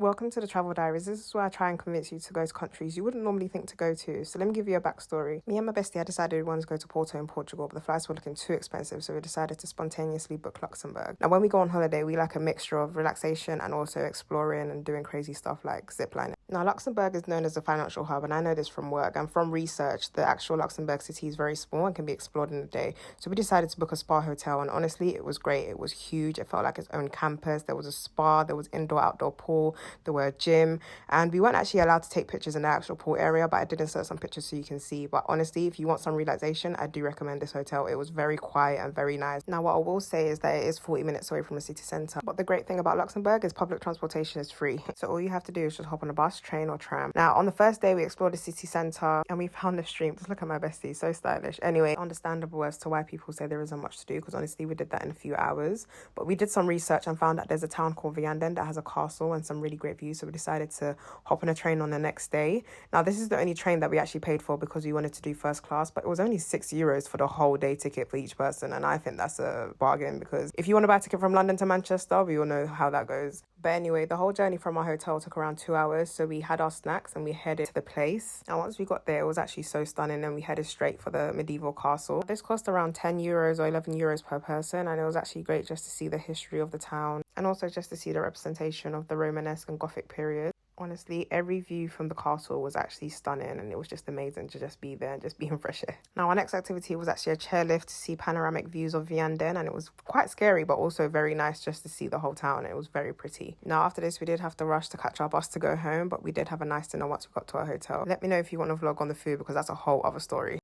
Welcome to the Travel Diaries. This is where I try and convince you to go to countries you wouldn't normally think to go to. So let me give you a backstory. Me and my bestie had decided we wanted to go to Porto in Portugal, but the flights were looking too expensive, so we decided to spontaneously book Luxembourg. Now, when we go on holiday, we like a mixture of relaxation and also exploring and doing crazy stuff like ziplining. Now, Luxembourg is known as a financial hub, and I know this from work and from research. The actual Luxembourg city is very small and can be explored in a day. So we decided to book a spa hotel, and honestly, it was great. It was huge. It felt like its own campus. There was a spa, there was indoor-outdoor pool, there were a gym, and we weren't actually allowed to take pictures in the actual pool area, but I did insert some pictures so you can see. But honestly, if you want some relaxation, I do recommend this hotel. It was very quiet and very nice. Now, what I will say is that it is 40 minutes away from the city centre, but the great thing about Luxembourg is public transportation is free. So all you have to do is just hop on a bus, train or tram. Now, on the first day, we explored the city centre and we found the stream. Just look at my bestie, so stylish. Anyway, understandable as to why people say there isn't much to do, because honestly, we did that in a few hours. But we did some research and found that there's a town called Vianden that has a castle and some really great views. So we decided to hop on a train on the next day. Now, this is the only train that we actually paid for because we wanted to do first class, but it was only €6 for the whole day ticket for each person. And I think that's a bargain, because if you want to buy a ticket from London to Manchester, we all know how that goes. But anyway, the whole journey from our hotel took around 2 hours. So we had our snacks and we headed to the place. And once we got there, it was actually so stunning, and we headed straight for the medieval castle. This cost around €10 or €11 per person. And it was actually great just to see the history of the town and also just to see the representation of the Romanesque and Gothic period. Honestly, every view from the castle was actually stunning, and it was just amazing to just be there and just be in fresh air. Now, our next activity was actually a chairlift to see panoramic views of Vianden, and it was quite scary but also very nice just to see the whole town. It was very pretty. Now, after this, we did have to rush to catch our bus to go home, but we did have a nice dinner once we got to our hotel. Let me know if you want to vlog on the food, because that's a whole other story.